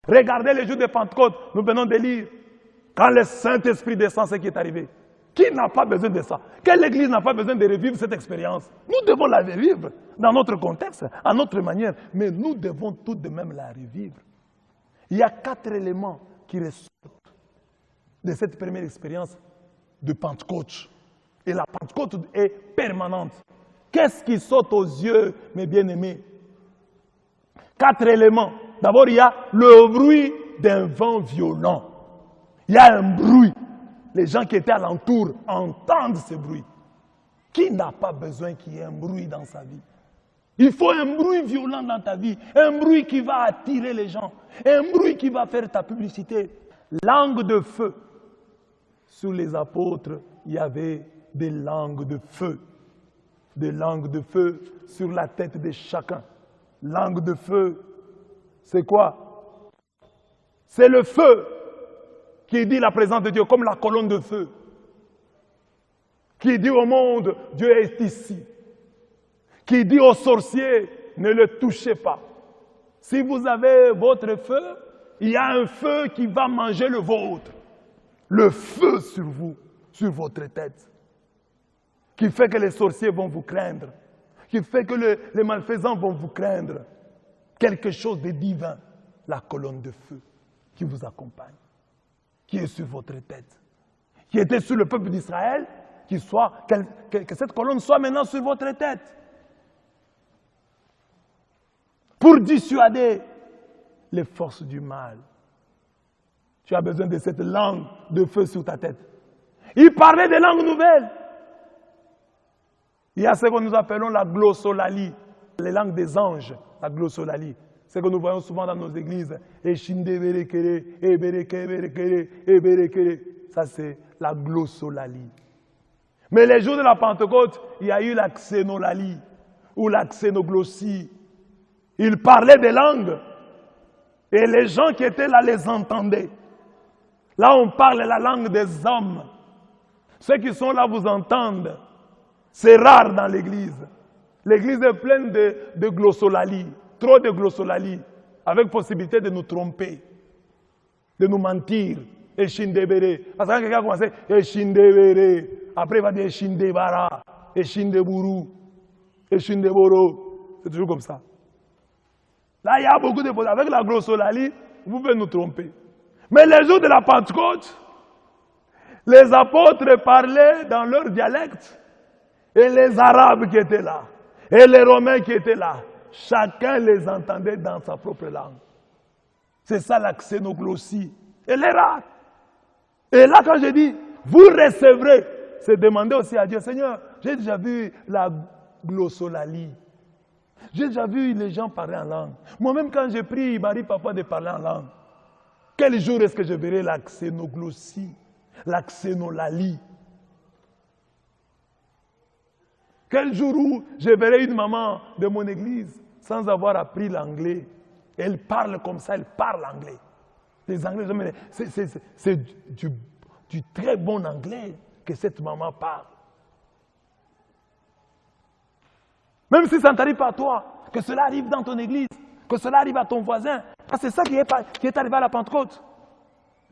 Regardez les jours de Pentecôte, nous venons de lire. Quand le Saint-Esprit descend, ce qui est arrivé. Qui n'a pas besoin de ça? Quelle église n'a pas besoin de revivre cette expérience? Nous devons la revivre dans notre contexte, à notre manière, mais nous devons tout de même la revivre. Il y a 4 éléments qui ressortent de cette première expérience de Pentecôte. Et la Pentecôte est permanente. Qu'est-ce qui saute aux yeux, mes bien-aimés? 4 éléments. D'abord, il y a le bruit d'un vent violent. Il y a un bruit. Les gens qui étaient alentour entendent ce bruit. Qui n'a pas besoin qu'il y ait un bruit dans sa vie? Il faut un bruit violent dans ta vie. Un bruit qui va attirer les gens. Un bruit qui va faire ta publicité. Langue de feu. Sous les apôtres, il y avait des langues de feu. Des langues de feu sur la tête de chacun. Langue de feu, c'est quoi? C'est le feu qui dit la présence de Dieu, comme la colonne de feu. Qui dit au monde, Dieu est ici. Qui dit aux sorciers, ne le touchez pas. Si vous avez votre feu, il y a un feu qui va manger le vôtre. Le feu sur vous, sur votre tête. Qui fait que les sorciers vont vous craindre. Qui fait que les malfaisants vont vous craindre. Quelque chose de divin, la colonne de feu qui vous accompagne, qui est sur votre tête, qui était sur le peuple d'Israël, que cette colonne soit maintenant sur votre tête. Pour dissuader les forces du mal. Tu as besoin de cette langue de feu sur ta tête. Il parlait des langues nouvelles. Il y a ce que nous appelons la glossolalie, les langues des anges, la glossolalie. C'est ce que nous voyons souvent dans nos églises. Ça, c'est la glossolalie. Mais les jours de la Pentecôte, il y a eu la xénolalie ou la xénoglossie. Ils parlaient des langues et les gens qui étaient là les entendaient. Là, on parle la langue des hommes. Ceux qui sont là vous entendent. C'est rare dans l'église. L'église est pleine de glossolalie, trop de glossolalie, avec possibilité de nous tromper, de nous mentir. Eshindebere. Parce que quand quelqu'un commence, Eshindebere, après il va dire Eshindebara, Eshindeburu, Eshindeboro. C'est toujours comme ça. Là, il y a beaucoup de choses. Avec la glossolalie, vous pouvez nous tromper. Mais les jours de la Pentecôte, les apôtres parlaient dans leur dialecte. Et les Arabes qui étaient là, et les Romains qui étaient là, chacun les entendait dans sa propre langue. C'est ça la xénoglossie. Elle est rare. Et là, quand je dis, vous recevrez, c'est demander aussi à Dieu, Seigneur, j'ai déjà vu la glossolalie. J'ai déjà vu les gens parler en langue. Moi-même, quand je prie, il m'arrive parfois de parler en langue. Quel jour est-ce que je verrai la xénoglossie, la xénolalie? Quel jour où je verrai une maman de mon église sans avoir appris l'anglais? Elle parle comme ça, elle parle anglais. Les Anglais, c'est du très bon anglais que cette maman parle. Même si ça ne t'arrive pas à toi, que cela arrive dans ton église, que cela arrive à ton voisin. C'est ça qui est arrivé à la Pentecôte.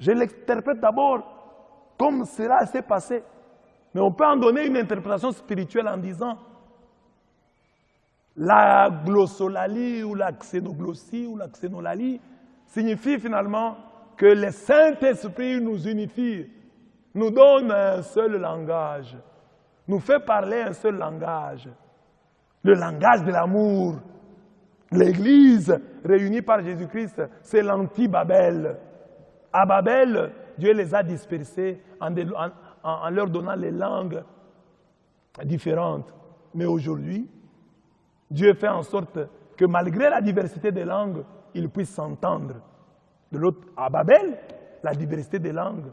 Je l'interprète d'abord comme cela s'est passé. Mais on peut en donner une interprétation spirituelle en disant la glossolalie ou la xénoglossie ou la xénolalie signifie finalement que le Saint-Esprit nous unifie, nous donne un seul langage, nous fait parler un seul langage, le langage de l'amour. L'Église réunie par Jésus-Christ, c'est l'anti-Babel. À Babel, Dieu les a dispersés en leur donnant les langues différentes. Mais aujourd'hui, Dieu fait en sorte que malgré la diversité des langues, ils puissent s'entendre. De l'autre, à Babel, la diversité des langues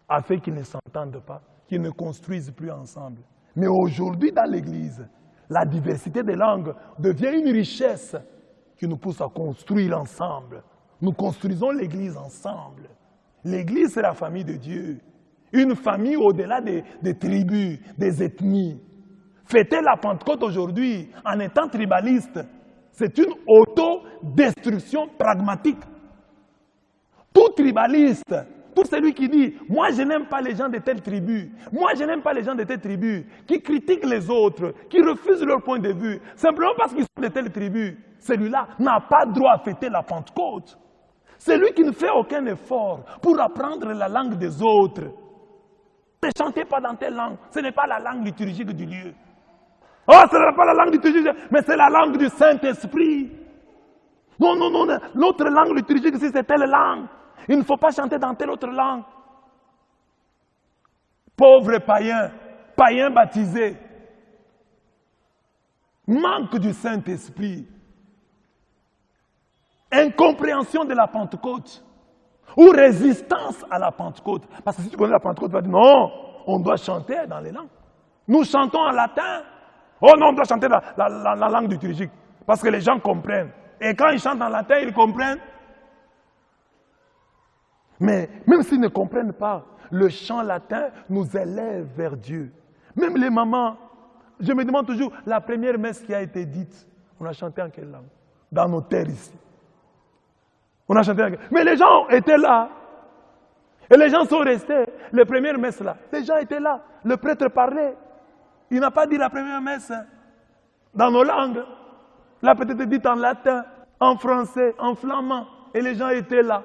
a fait qu'ils ne s'entendent pas, qu'ils ne construisent plus ensemble. Mais aujourd'hui, dans l'Église, la diversité des langues devient une richesse qui nous pousse à construire ensemble. Nous construisons l'Église ensemble. L'Église, c'est la famille de Dieu. Une famille au-delà des tribus, des ethnies. Fêter la Pentecôte aujourd'hui en étant tribaliste, c'est une autodestruction pragmatique. Tout tribaliste, tout celui qui dit « Moi, je n'aime pas les gens de telle tribu. Moi, je n'aime pas les gens de telle tribu. » Qui critiquent les autres, qui refusent leur point de vue, simplement parce qu'ils sont de telle tribu. Celui-là n'a pas droit à fêter la Pentecôte. Celui qui ne fait aucun effort pour apprendre la langue des autres. Ne chantez pas dans telle langue. Ce n'est pas la langue liturgique du lieu. Oh, ce n'est pas la langue liturgique, mais c'est la langue du Saint-Esprit. Non, non, non, l'autre langue liturgique, si c'est telle langue. Il ne faut pas chanter dans telle autre langue. Pauvre païen, païen baptisé, manque du Saint-Esprit, incompréhension de la Pentecôte, ou résistance à la Pentecôte. Parce que si tu connais la Pentecôte, tu vas dire non, on doit chanter dans les langues. Nous chantons en latin. Oh non, on doit chanter la langue liturgique. Parce que les gens comprennent. Et quand ils chantent en latin, ils comprennent. Mais même s'ils ne comprennent pas, le chant latin nous élève vers Dieu. Même les mamans, je me demande toujours, la première messe qui a été dite, on a chanté en quelle langue? Dans nos terres ici. On a chanté en quelle langue? Mais les gens étaient là. Et les gens sont restés. Les premières messes là, les gens étaient là. Le prêtre parlait. Il n'a pas dit la première messe dans nos langues. Il a peut-être dit en latin, en français, en flamand. Et les gens étaient là.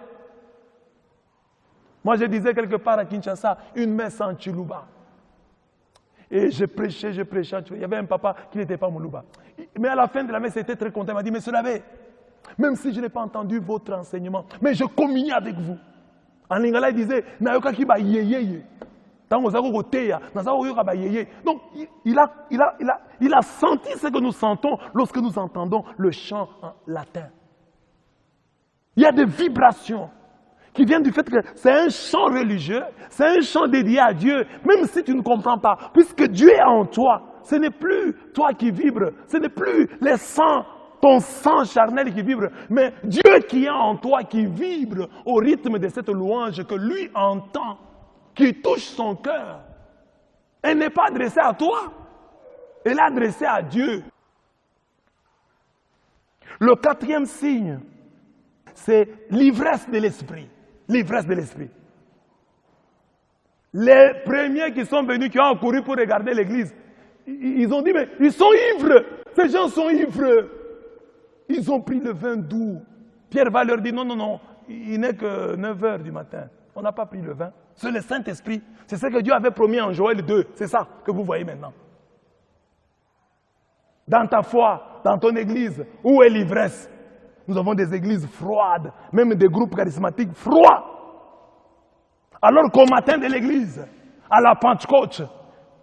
Moi, je disais quelque part à Kinshasa, une messe en Chiluba. Et je prêchais. Il y avait un papa qui n'était pas Moulouba. Mais à la fin de la messe, il était très content. Il m'a dit, Monsieur l'abbé, même si je n'ai pas entendu votre enseignement, mais je communie avec vous. En lingala, il disait, Nayoka ki ba yeyeye. Donc, il a senti ce que nous sentons lorsque nous entendons le chant en latin. Il y a des vibrations qui viennent du fait que c'est un chant religieux, c'est un chant dédié à Dieu, même si tu ne comprends pas. Puisque Dieu est en toi, ce n'est plus toi qui vibres, ce n'est plus ton sang charnel qui vibre, mais Dieu qui est en toi qui vibre au rythme de cette louange que lui entend, qui touche son cœur. Elle n'est pas adressée à toi, elle est adressée à Dieu. Le quatrième signe, c'est l'ivresse de l'esprit. L'ivresse de l'esprit. Les premiers qui sont venus, qui ont couru pour regarder l'église, ils ont dit, mais ils sont ivres. Ces gens sont ivres. Ils ont pris le vin doux. Pierre va leur dire, non, non, non, il n'est que 9 h du matin. On n'a pas pris le vin. C'est le Saint-Esprit. C'est ce que Dieu avait promis en Joël 2. C'est ça que vous voyez maintenant. Dans ta foi, dans ton église, où est l'ivresse? Nous avons des églises froides, même des groupes charismatiques froids. Alors qu'au matin de l'église, à la Pentecôte,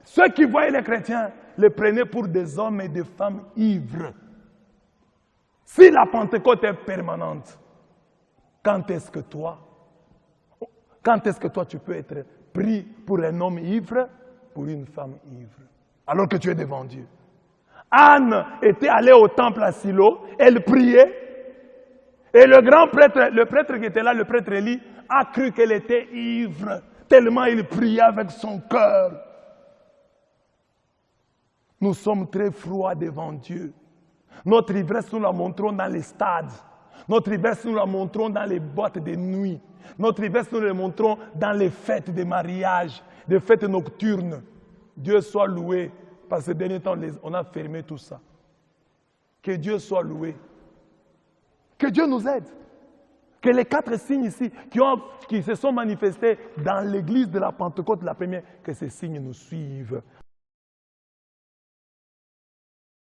ceux qui voyaient les chrétiens les prenaient pour des hommes et des femmes ivres. Si la Pentecôte est permanente, quand est-ce que toi tu peux être pris pour un homme ivre, pour une femme ivre, alors que tu es devant Dieu? Anne était allée au temple à Silo, elle priait, et le grand prêtre, le prêtre qui était là, le prêtre Élie, a cru qu'elle était ivre, tellement il priait avec son cœur. Nous sommes très froids devant Dieu. Notre ivresse, nous la montrons dans les stades. Notre ivresse, nous la montrons dans les boîtes de nuit. Notre ivresse, nous la montrons dans les fêtes de mariage, des fêtes nocturnes. Dieu soit loué. Parce que ces derniers temps, on a fermé tout ça. Que Dieu soit loué. Que Dieu nous aide. Que les 4 signes ici, qui se sont manifestés dans l'église de la Pentecôte, la première, que ces signes nous suivent.